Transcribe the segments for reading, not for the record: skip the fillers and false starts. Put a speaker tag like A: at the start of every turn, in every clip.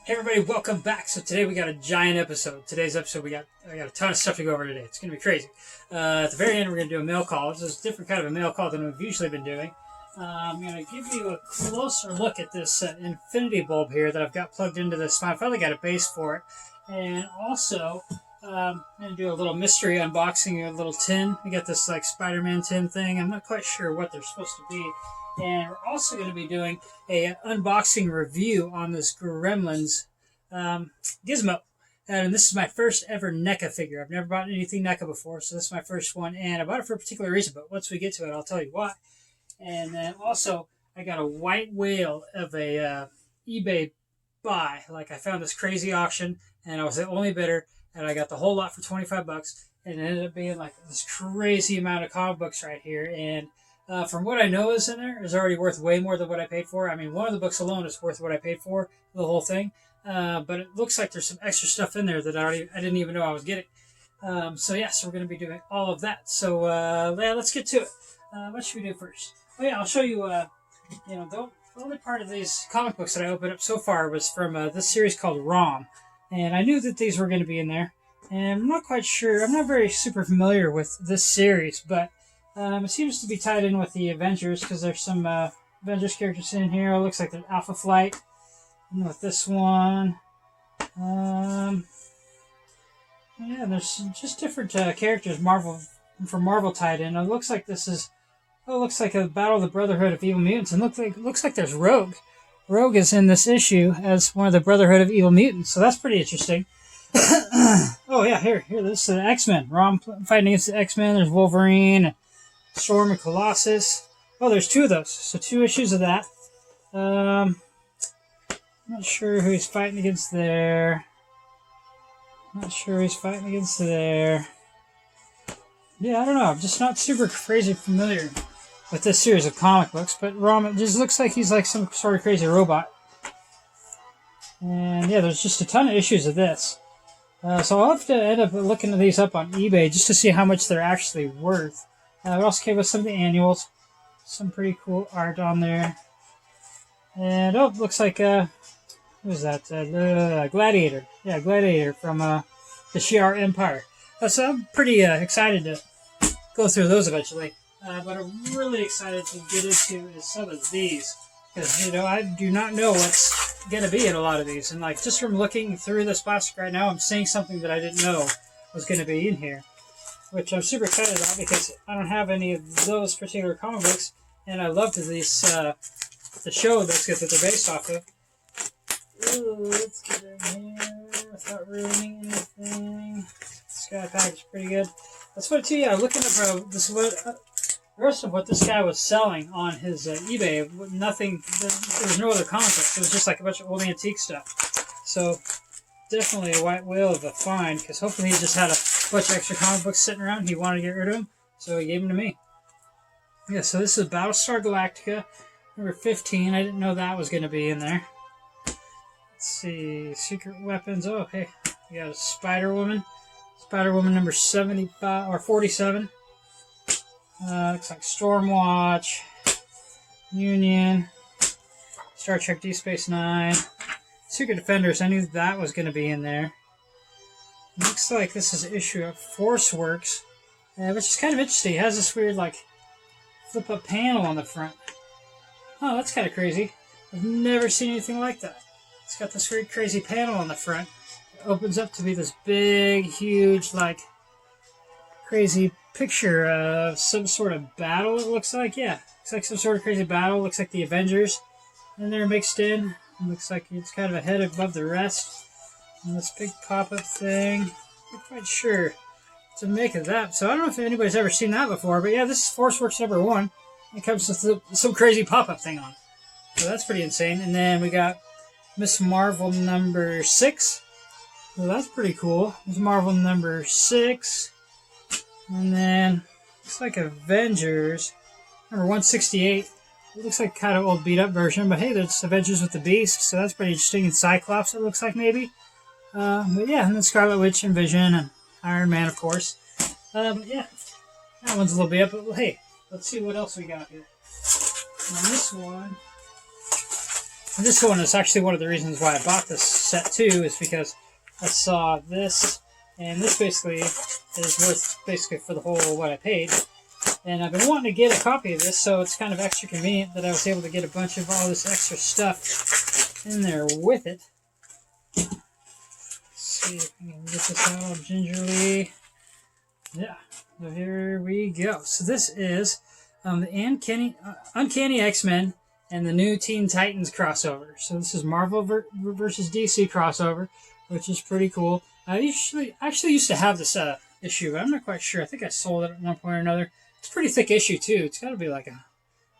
A: Hey everybody, welcome back. So today we got a giant episode. Today's episode I got a ton of stuff to go over today. It's going to be crazy. At the very end we're going to do a mail call. This is a different kind of a mail call than we've usually been doing. I'm going to give you a closer look at this infinity bulb here that I've got plugged into this. I finally got a base for it. And also, I'm going to do a little mystery unboxing, a little tin. We got this like Spider-Man tin thing. I'm not quite sure what they're supposed to be. And we're also going to be doing a unboxing review on this Gremlins Gizmo. And this is my first ever Neca figure. I've never bought anything Neca before, so this is my first one. And I bought it for a particular reason, but once we get to it, I'll tell you why. And then also, I got a white whale of a eBay buy. Like, I found this crazy auction, and I was the only bidder, and I got the whole lot for 25 bucks. And it ended up being like this crazy amount of comic books right here. And from what I know is in there, is already worth way more than what I paid for. I mean, one of the books alone is worth what I paid for, the whole thing. But it looks like there's some extra stuff in there that I didn't even know I was getting. So we're going to be doing all of that. So let's get to it. What should we do first? Oh yeah, I'll show you. The only part of these comic books that I opened up so far was from this series called ROM, and I knew that these were going to be in there. And I'm not quite sure. I'm not very super familiar with this series, but it seems to be tied in with the Avengers because there's some Avengers characters in here. It looks like there's Alpha Flight. And with this one, there's just different characters from Marvel tied in. It looks like this is, looks like a Battle of the Brotherhood of Evil Mutants, and looks like there's Rogue. Rogue is in this issue as one of the Brotherhood of Evil Mutants, so that's pretty interesting. Oh yeah, here, this is the X-Men. Rom fighting against the X-Men. There's Wolverine, Storm, and Colossus. Oh, there's two of those, so 2 issues of that. Not sure who he's fighting against there. Yeah, I don't know. I'm just not super crazy familiar with this series of comic books, but Rom, it just looks like he's like some sort of crazy robot. And yeah, there's just a ton of issues of this. So I'll have to end up looking these up on eBay just to see how much they're actually worth. It also came with some of the annuals. Some pretty cool art on there. And it looks like who is that? Gladiator. Yeah, Gladiator from the Shi'ar Empire. So I'm pretty excited to go through those eventually. But I'm really excited to get into is some of these. Because, I do not know what's going to be in a lot of these. And, like, just from looking through this plastic right now, I'm seeing something that I didn't know was going to be in here. Which I'm super excited about because I don't have any of those particular comic books. And I loved these, the show that they're based off of. Ooh, let's get in here without ruining anything. This guy packaged pretty good. That's what too. Yeah, looking up the rest of what this guy was selling on his eBay. Nothing. There was no other comic books. It was just like a bunch of old antique stuff. So definitely a white whale of a find because hopefully he just had a bunch of extra comic books sitting around. He wanted to get rid of them, so he gave them to me. Yeah. So this is Battlestar Galactica number 15. I didn't know that was going to be in there. Let's see, secret weapons. Oh, hey, we got a Spider-Woman. Spider-Woman number 75 or 47. Looks like Stormwatch, Union, Star Trek Deep Space Nine, Secret Defenders. I knew that was going to be in there. Looks like this is an issue of Forceworks, which is kind of interesting. It has this weird like flip-up panel on the front. Oh, that's kind of crazy. I've never seen anything like that. It's got this weird crazy panel on the front. It opens up to be this big, huge, like, crazy picture of some sort of battle, it looks like. Yeah, looks like some sort of crazy battle. Looks like the Avengers in there mixed in. It looks like it's kind of a head above the rest. And this big pop-up thing. I'm not quite sure to make of that. So I don't know if anybody's ever seen that before, but yeah, this is Forceworks number 1. It comes with some crazy pop-up thing on it. So that's pretty insane. And then we got Miss Marvel number 6. Well, that's pretty cool. Miss Marvel number 6. And then, looks like Avengers number 168. It looks like kind of old beat-up version, but hey, there's Avengers with the Beast, so that's pretty interesting. And Cyclops, it looks like, maybe. But yeah, and then Scarlet Witch and Vision and Iron Man, of course. But yeah, that one's a little beat up, but hey, let's see what else we got here. On this one, And this one is actually one of the reasons why I bought this set too, is because I saw this, and this basically is worth basically for the whole what I paid. And I've been wanting to get a copy of this, so it's kind of extra convenient that I was able to get a bunch of all this extra stuff in there with it. Let's see if I can get this out all gingerly. Yeah, so here we go. So this is the Uncanny X-Men and the new Teen Titans crossover. So this is Marvel versus DC crossover, which is pretty cool. I actually used to have this issue, but I'm not quite sure. I think I sold it at one point or another. It's a pretty thick issue too. It's got to be like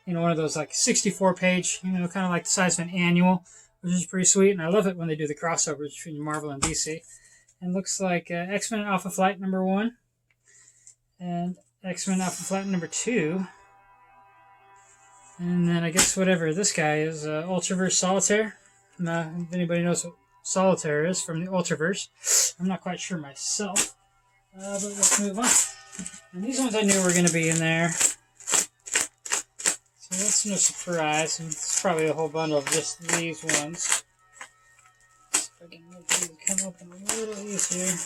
A: one of those like 64-page, kind of like the size of an annual, which is pretty sweet. And I love it when they do the crossovers between Marvel and DC. And looks like X-Men Alpha Flight #1 and X-Men Alpha Flight #2. And then I guess whatever this guy is, Ultraverse Solitaire. If anybody knows what Solitaire is from the Ultraverse, I'm not quite sure myself. But let's move on. And these ones I knew were going to be in there. So that's no surprise. And it's probably a whole bundle of just these ones. Let's see if I can make these come open a little easier.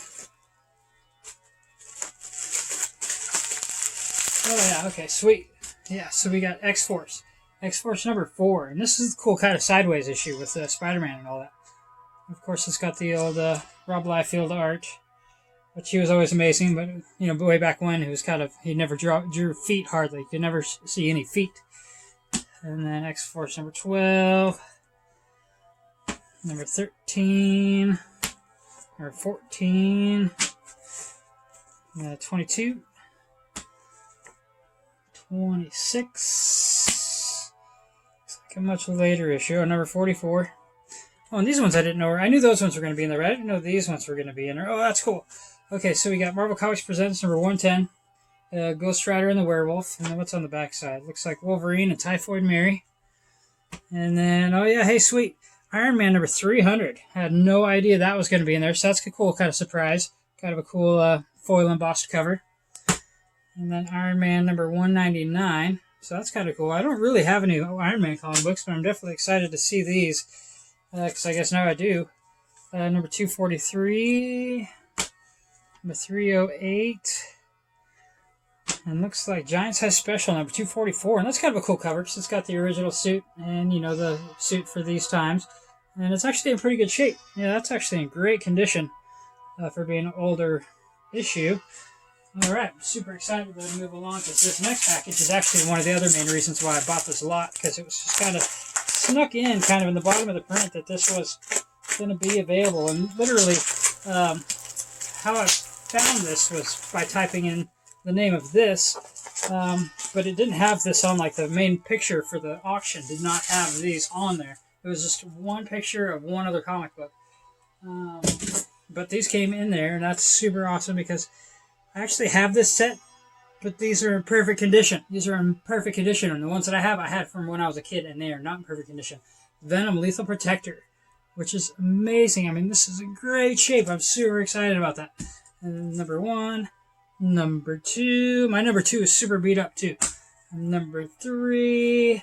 A: Oh yeah, okay, sweet. Yeah, so we got X-Force. X-Force #4. And this is the cool kind of sideways issue with Spider-Man and all that. Of course, it's got the old Rob Liefeld art, which he was always amazing, but, way back when, he never drew feet hardly. You could never see any feet. And then X-Force #12, #13, #14, 22, 26, looks like a much later issue, #44. Oh, and these ones I didn't know. I knew those ones were going to be in there, but I didn't know these ones were going to be in there. Oh, that's cool. Okay, so we got Marvel Comics Presents #110, Ghost Rider and the Werewolf, and then what's on the back side? Looks like Wolverine and Typhoid Mary. And then, oh yeah, hey, sweet, Iron Man #300. I had no idea that was going to be in there, so that's a cool kind of surprise. Kind of a cool foil embossed cover. And then Iron Man #199. So that's kind of cool. I don't really have any Iron Man comic books, but I'm definitely excited to see these. Because I guess now I do. #243. #308. And looks like Giant Size Special #244. And that's kind of a cool cover because it's got the original suit and, the suit for these times. And it's actually in pretty good shape. Yeah, that's actually in great condition for being an older issue. All right, I'm super excited to move along because this next package is actually one of the other main reasons why I bought this a lot, because it was just kind of snuck in kind of in the bottom of the print that this was going to be available. And literally how I found this was by typing in the name of this, but it didn't have this on, like the main picture for the auction did not have these on there. It was just one picture of one other comic book. But these came in there, and that's super awesome because I actually have this set, but these are in perfect condition. These are in perfect condition, and the ones that I had from when I was a kid, and they are not in perfect condition. Venom Lethal Protector, which is amazing. I mean, this is in great shape. I'm super excited about that. And #1, #2. My #2 is super beat up, too. #3,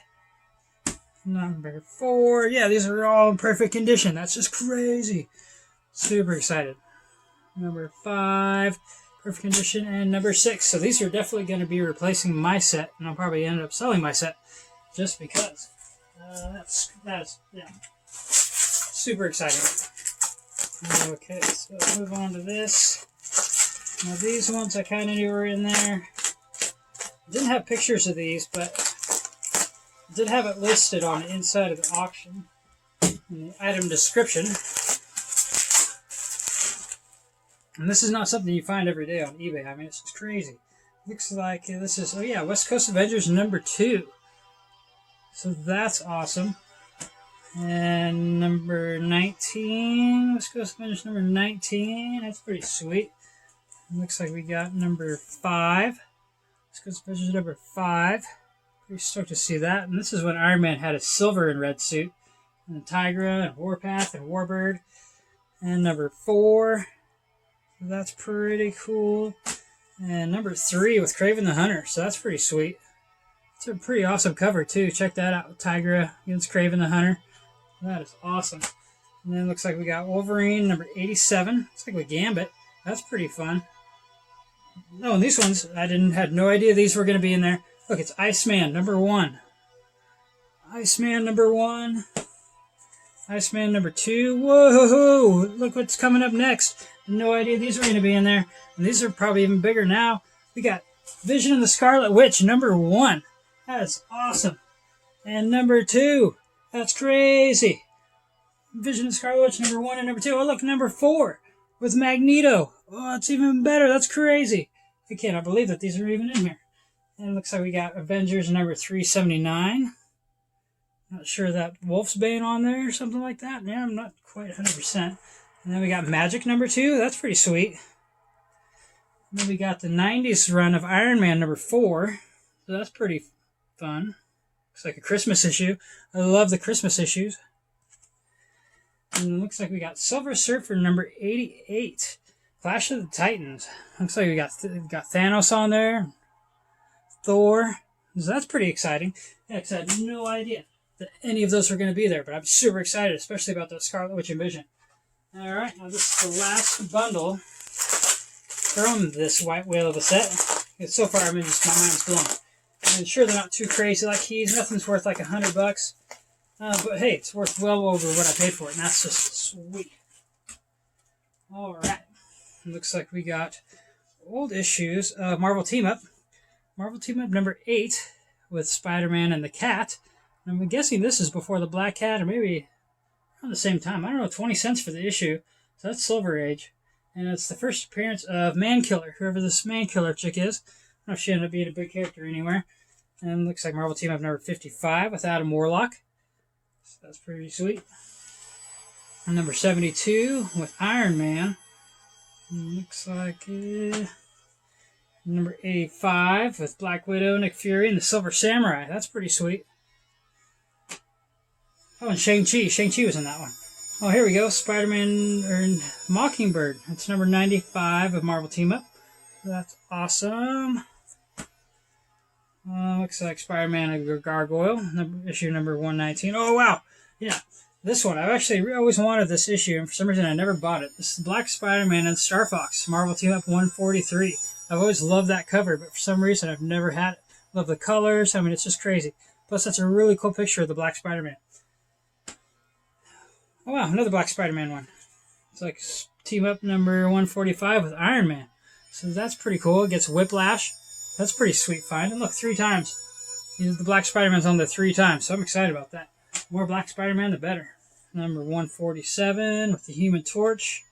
A: #4. Yeah, these are all in perfect condition. That's just crazy. Super excited. #5. Perfect condition, and #6. So these are definitely going to be replacing my set, and I'll probably end up selling my set just because. That's super exciting. Okay, so let's move on to this. Now these ones I kind of knew were in there. Didn't have pictures of these, but did have it listed on the inside of the auction in the item description. And this is not something you find every day on eBay. I mean, it's just crazy. Looks like this is, West Coast Avengers #2. So that's awesome. And #19, West Coast Avengers #19. That's pretty sweet. Looks like we got #5. West Coast Avengers #5. Pretty stoked to see that. And this is when Iron Man had a silver and red suit. And Tigra and Warpath and Warbird. And #4. That's pretty cool. And #3 with Kraven the Hunter. So that's pretty sweet. It's a pretty awesome cover, too. Check that out. Tigra against Kraven the Hunter. That is awesome. And then it looks like we got Wolverine number 87. Looks like we Gambit. That's pretty fun. Oh, and these ones, had no idea these were going to be in there. Look, it's Iceman number 1. Iceman number 1. Iceman number 2. Whoa! Look what's coming up next. No idea these were going to be in there. And these are probably even bigger now. We got Vision of the Scarlet Witch number 1. That is awesome. And number 2. That's crazy. Vision of the Scarlet Witch number 1 and number 2. Oh, look, number 4 with Magneto. Oh, it's even better. That's crazy. I cannot believe that these are even in here. And it looks like we got Avengers number 379. Not sure that Wolf's Bane on there or something like that. Yeah, I'm not quite 100%. And then we got Magic number 2. That's pretty sweet. And then we got the 90s run of Iron Man number 4. So that's pretty fun. Looks like a Christmas issue. I love the Christmas issues. And it looks like we got Silver Surfer number 88. Clash of the Titans. Looks like we got Thanos on there. Thor. So that's pretty exciting. Yeah, because I had no idea that any of those were going to be there, but I'm super excited, especially about the Scarlet Witch and Vision. Alright, now this is the last bundle from this White Whale of a set. So far, my mind's blown. I'm sure they're not too crazy like keys. Nothing's worth like $100. But hey, it's worth well over what I paid for it, and that's just sweet. Alright. Looks like we got old issues of Marvel Team Up. Marvel Team Up number 8 with Spider-Man and the Cat. And I'm guessing this is before the Black Cat, or maybe around the same time. I don't know, 20 cents for the issue. So that's Silver Age. And it's the first appearance of Mankiller, whoever this Mankiller chick is. I don't know if she ended up being a big character anywhere. And looks like Marvel Team Up number 55 with Adam Warlock. So that's pretty sweet. And number 72 with Iron Man. And looks like number 85 with Black Widow, Nick Fury, and the Silver Samurai. That's pretty sweet. Oh, and Shang-Chi. Shang-Chi was in that one. Oh, here we go. Spider-Man and Mockingbird. That's number 95 of Marvel Team Up. That's awesome. Looks like Spider-Man and Gargoyle. Issue number 119. Oh, wow. Yeah, this one. I've actually always wanted this issue, and for some reason I never bought it. This is Black Spider-Man and Star Fox. Marvel Team Up 143. I've always loved that cover, but for some reason I've never had it. Love the colors. I mean, it's just crazy. Plus, that's a really cool picture of the Black Spider-Man. Oh, wow, another Black Spider-Man one. It's like Team Up number 145 with Iron Man. So that's pretty cool. It gets Whiplash. That's pretty sweet find. And look, 3 times. The Black Spider-Man's on there 3 times, so I'm excited about that. The more Black Spider-Man, the better. Number 147 with the Human Torch.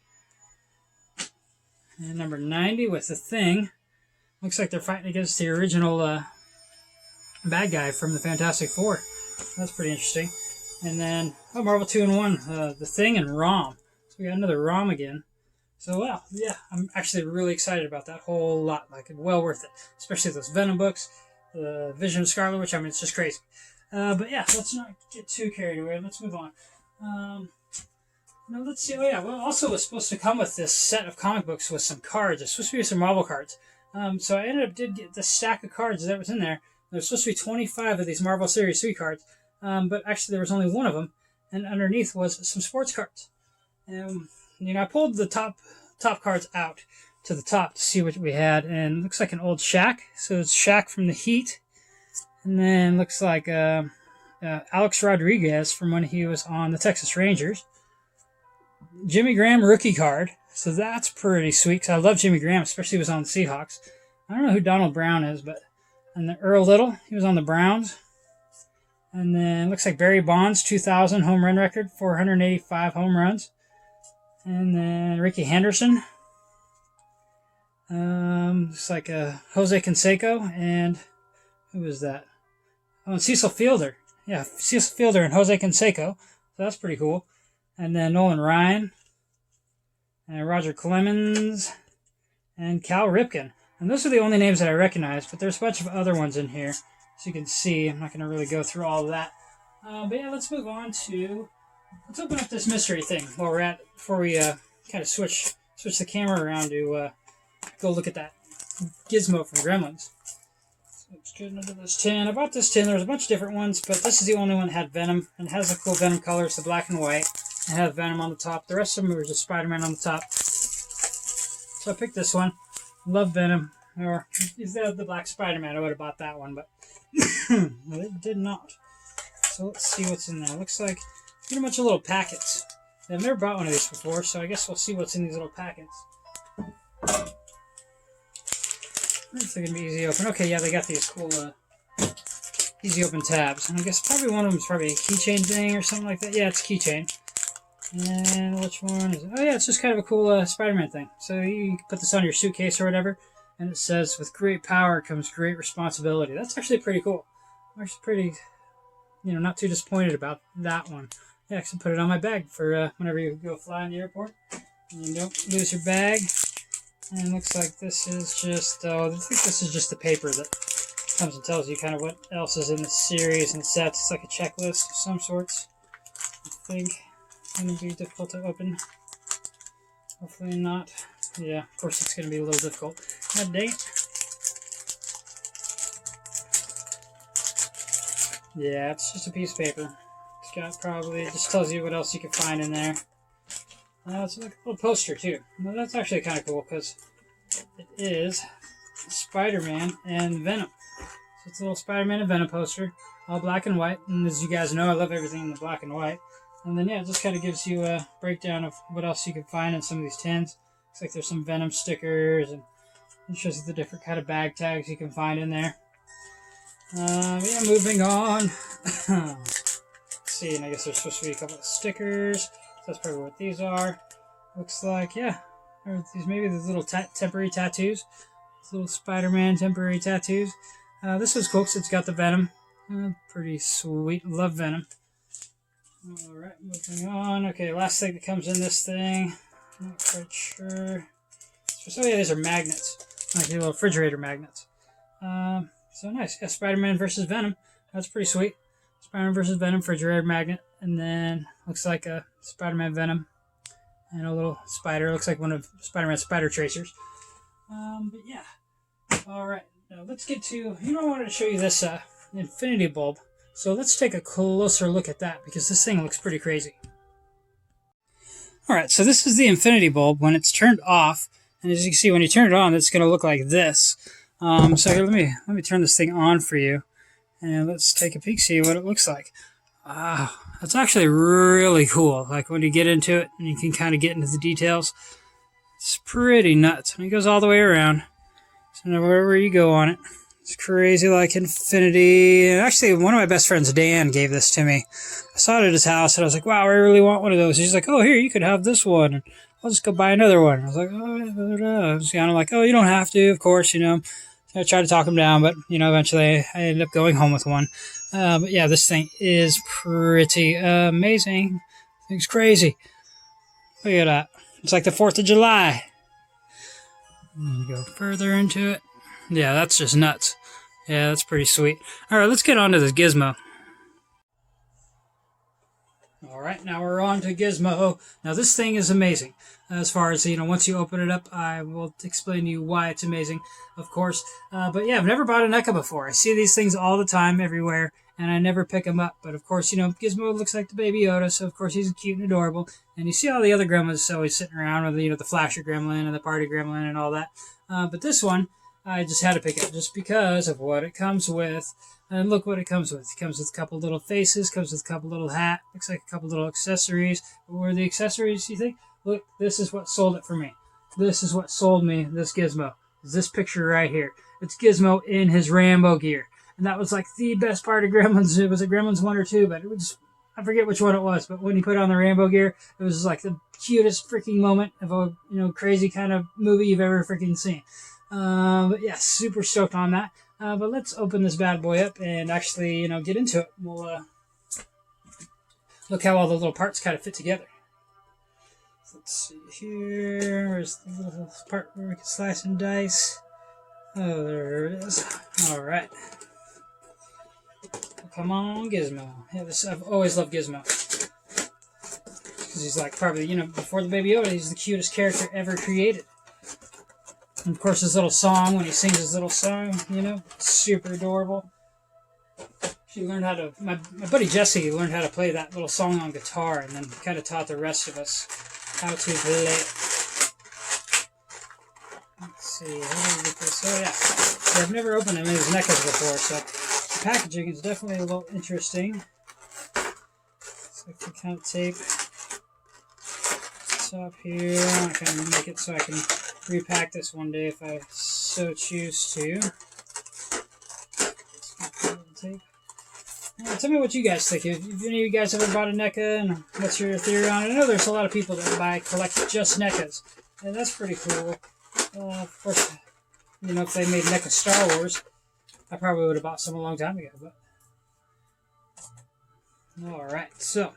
A: And number 90 with the Thing. Looks like they're fighting against the original bad guy from the Fantastic Four. That's pretty interesting. And then, Marvel 2-in-1, The Thing and Rom. So we got another Rom again. So, wow, yeah, I'm actually really excited about that whole lot. Like, well worth it. Especially those Venom books, the Vision of Scarlet Witch. I mean, it's just crazy. But yeah, let's not get too carried away. Let's move on. Let's see. Oh, yeah, well, also was supposed to come with this set of comic books with some cards. There's supposed to be some Marvel cards. So I did get the stack of cards that was in there. There's supposed to be 25 of these Marvel Series 3 cards. But actually there was only one of them, and underneath was some sports cards. I pulled the top cards out to the top to see what we had, and it looks like an old Shaq. So it's Shaq from the Heat, and then looks like Alex Rodriguez from when he was on the Texas Rangers. Jimmy Graham rookie card, so that's pretty sweet, because I love Jimmy Graham, especially he was on the Seahawks. I don't know who Donald Brown is, and then Earl Little, he was on the Browns. And then looks like Barry Bonds, 2,000 home run record, 485 home runs. And then Ricky Henderson. Looks like Jose Canseco. And who was that? Oh, and Cecil Fielder. Yeah, Cecil Fielder and Jose Canseco. So that's pretty cool. And then Nolan Ryan. And Roger Clemens. And Cal Ripken. And those are the only names that I recognize, but there's a bunch of other ones in here. So you can see, I'm not going to really go through all of that. But yeah, let's move on to... Let's open up this mystery thing while we're at... Before we kind of switch the camera around to go look at that Gizmo from Gremlins. So Let's get into this tin. I bought this tin. There's a bunch of different ones, but this is the only one that had Venom. And it has a cool Venom color. It's the black and white. It has Venom on the top. The rest of them were just Spider-Man on the top. So I picked this one. Love Venom. Or if they had the black Spider-Man, I would have bought that one, but it did not. So let's see what's in there. Looks like pretty much little packets. I've never bought one of these before, so I guess we'll see what's in these little packets. It's going to be easy open. Okay, yeah, they got these cool easy open tabs. And I guess probably one of them is probably a keychain thing or something like that. Yeah, it's a keychain. And which one is it? Oh, yeah, it's just kind of a cool Spider-Man thing. So you can put this on your suitcase or whatever. And it says, with great power comes great responsibility. That's actually pretty cool. I'm actually pretty, not too disappointed about that one. Yeah, I can put it on my bag for whenever you go fly in the airport. And you don't lose your bag. And it looks like this is just, I think this is just the paper that comes and tells you kind of what else is in the series and sets. It's like a checklist of some sorts. I think it's going to be difficult to open. Hopefully not. Yeah, of course it's going to be a little difficult. God dang it. Yeah, it's just a piece of paper. It's got probably, it just tells you what else you can find in there. It's like a little poster too. Well, that's actually kind of cool because it is Spider-Man and Venom. So it's a little Spider-Man and Venom poster, all black and white. And as you guys know, I love everything in the black and white. And then yeah, it just kind of gives you a breakdown of what else you can find in some of these tins. Looks like there's some Venom stickers, and it shows you the different kind of bag tags you can find in there. Yeah, moving on. Let's see, and I guess there's supposed to be a couple of stickers. That's probably what these are. Looks like, yeah, maybe these little temporary tattoos. These little Spider-Man temporary tattoos. This was cool because it's got the Venom. Pretty sweet. Love Venom. Alright, moving on. Okay, last thing that comes in this thing. Not quite sure. So yeah, these are magnets. Like little refrigerator magnets. So nice. Yeah, Spider-Man versus Venom. That's pretty sweet. Spider-Man versus Venom refrigerator magnet. And then looks like a Spider-Man Venom and a little spider. Looks like one of Spider-Man's spider tracers. But yeah. Alright. Now let's get to... I wanted to show you this infinity bulb. So let's take a closer look at that because this thing looks pretty crazy. Alright, so this is the infinity bulb when it's turned off. And as you can see, when you turn it on, it's going to look like this. So here, let me turn this thing on for you. And let's take a peek, see what it looks like. Wow, that's actually really cool. Like when you get into it and you can kind of get into the details, it's pretty nuts. And it goes all the way around. So wherever you go on it, it's crazy like infinity. And actually, one of my best friends, Dan, gave this to me. I saw it at his house and I was like, wow, I really want one of those. He's like, oh, here, you could have this one. And I'll just go buy another one. I was like, oh, I was kind of like, oh, you don't have to, of course, I tried to talk him down, but, eventually I ended up going home with one. But yeah, this thing is pretty amazing. Thing's crazy. Look at that. It's like the 4th of July. And you go further into it. Yeah, that's just nuts. Yeah, that's pretty sweet. All right, let's get on to this Gizmo. All right, now we're on to Gizmo. Now this thing is amazing. As far as, once you open it up, I will explain to you why it's amazing, of course. But yeah, I've never bought a NECA before. I see these things all the time, everywhere, and I never pick them up. But of course, Gizmo looks like the baby Yoda, so of course he's cute and adorable. And you see all the other gremlins always sitting around with, the Flasher Gremlin and the Party Gremlin and all that. But this one, I just had to pick up just because of what it comes with. And look what it comes with. It comes with a couple little faces, comes with a couple little hat, looks like a couple little accessories. What were the accessories, you think? Look, this is what sold it for me. This is what sold me this Gizmo. This picture right here. It's Gizmo in his Rambo gear. And that was like the best part of Gremlins. It was a Gremlins 1 or 2, but it was, I forget which one it was. But when he put on the Rambo gear, it was like the cutest freaking moment of a crazy kind of movie you've ever freaking seen. But yeah, super stoked on that. But let's open this bad boy up and actually, get into it. We'll look how all the little parts kind of fit together. So let's see here. Where's the little part where we can slice and dice? Oh, there it is. All right. Come on, Gizmo. Yeah, I've always loved Gizmo. Because he's like probably, before the Baby Yoda, he's the cutest character ever created. And of course, his little song, when he sings his little song, you know, super adorable. She learned how to, my buddy Jesse learned how to play that little song on guitar and then kind of taught the rest of us how to play it. Let's see, how do we get this? Oh, yeah. I've never opened any of these NECAs before, so the packaging is definitely a little interesting. So I can kind of tape top here. I kind of make it so I can repack this one day if I so choose to. Tape. Tell me what you guys think. If any of you guys ever bought a NECA, and what's your theory on it? I know there's a lot of people that collect just NECAs, and that's pretty cool. Of course, you know, if they made NECA Star Wars, I probably would have bought some a long time ago. But all right, so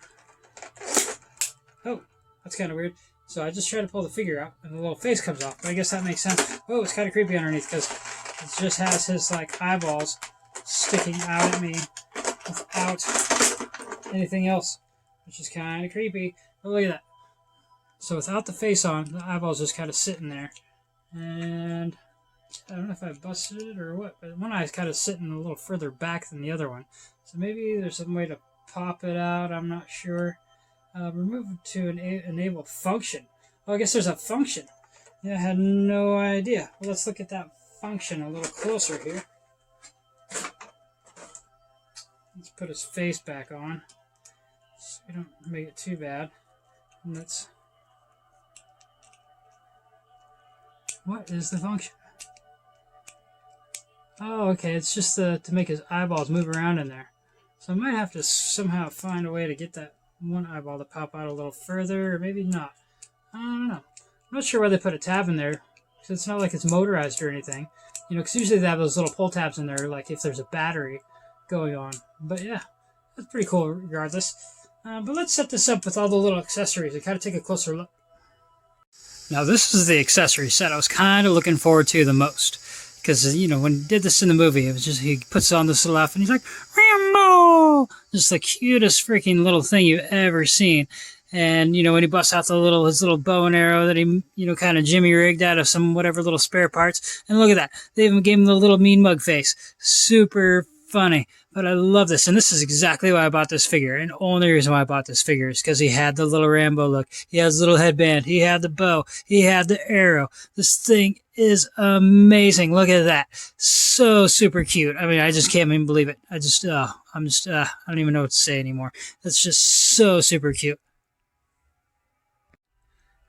A: that's kind of weird. So I just try to pull the figure out, and the little face comes off. But I guess that makes sense. Oh, it's kind of creepy underneath because it just has his like eyeballs sticking out at me without anything else, which is kind of creepy. But look at that. So without the face on, the eyeball's just kind of sitting there. And I don't know if I busted it or what, but one eye's kind of sitting a little further back than the other one. So maybe there's some way to pop it out. I'm not sure. Remove it to enable function. Oh, I guess there's a function. Yeah, I had no idea. Well, let's look at that function a little closer here. Let's put his face back on so we don't make it too bad. And let's... What is the function? Oh, okay, it's just to make his eyeballs move around in there. So I might have to somehow find a way to get that one eyeball to pop out a little further, or maybe not. I don't know. I'm not sure why they put a tab in there, because it's not like it's motorized or anything. You know, because usually they have those little pull tabs in there, like if there's a battery going on. But yeah, that's pretty cool regardless. But let's set this up with all the little accessories and kind of take a closer look. Now this is the accessory set I was kind of looking forward to the most. Because, you know, when he did this in the movie, it was just, he puts on this little outfit and he's like, Rambo! Just the cutest freaking little thing you've ever seen. And, you know, when he busts out his little bow and arrow that he, you know, kind of jimmy rigged out of some whatever little spare parts. And look at that. They even gave him the little mean mug face. Super funny. But I love this. And this is exactly why I bought this figure. And the only reason why I bought this figure is because he had the little Rambo look. He has the little headband. He had the bow. He had the arrow. This thing is amazing. Look at that. So super cute. I mean, I just can't even believe it. I don't even know what to say anymore. It's just so super cute.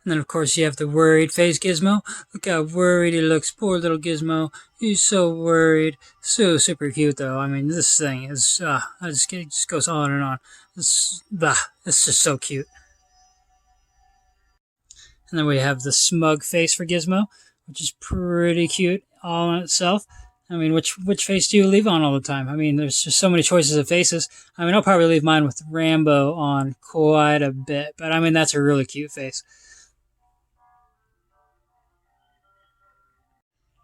A: And then, of course, you have the worried face Gizmo. Look how worried he looks. Poor little Gizmo. He's so worried. So super cute, though. I mean, this thing is, it just goes on and on. It's just so cute. And then we have the smug face for Gizmo, which is pretty cute all in itself. I mean, which face do you leave on all the time? I mean, there's just so many choices of faces. I mean, I'll probably leave mine with Rambo on quite a bit, but I mean, that's a really cute face.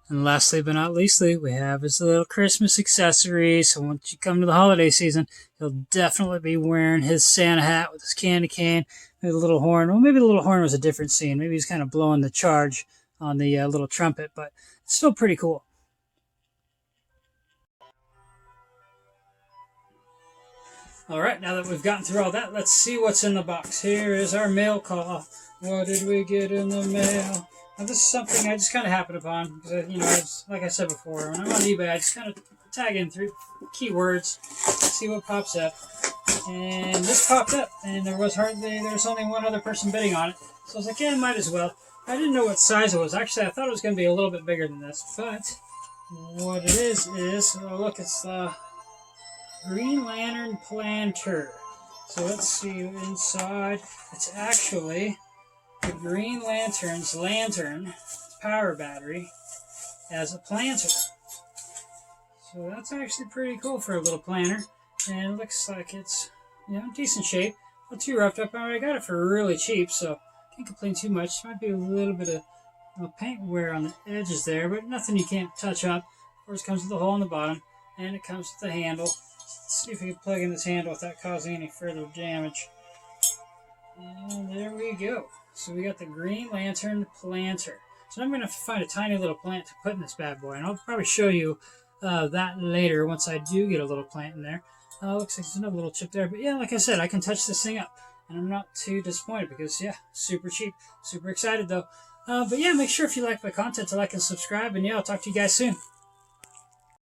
A: And lastly but not leastly, we have his little Christmas accessories. So once you come to the holiday season, he'll definitely be wearing his Santa hat with his candy cane, maybe the little horn. Well, maybe the little horn was a different scene. Maybe he's kind of blowing the charge on the little trumpet, but it's still pretty cool. All right, now that we've gotten through all that, let's see what's in the box. Here is our mail call. What did we get in the mail? Now, this is something I just kind of happened upon. Because, you know, like I said before, when I'm on eBay, I just kind of tag in 3 keywords, see what pops up. And this popped up, and there was only one other person bidding on it. So I was like, yeah, might as well. I didn't know what size it was. Actually, I thought it was going to be a little bit bigger than this. But what it is, oh, look, it's the Green Lantern planter. So let's see inside. It's actually the Green Lantern's lantern power battery as a planter. So that's actually pretty cool for a little planter. And it looks like it's, you know, decent shape. Not too roughed up. I got it for really cheap, so can't complain too much. Might be a little bit of paint wear on the edges there, but nothing you can't touch up. Of course, it comes with a hole in the bottom, and it comes with the handle. Let's see if we can plug in this handle without causing any further damage. And there we go. So we got the Green Lantern planter. So I'm going to find a tiny little plant to put in this bad boy, and I'll probably show you that later once I do get a little plant in there. Looks like there's another little chip there, but yeah, like I said, I can touch this thing up, and I'm not too disappointed because, yeah, super cheap. Super excited, though. But yeah, make sure if you like my content to like and subscribe, and yeah, I'll talk to you guys soon.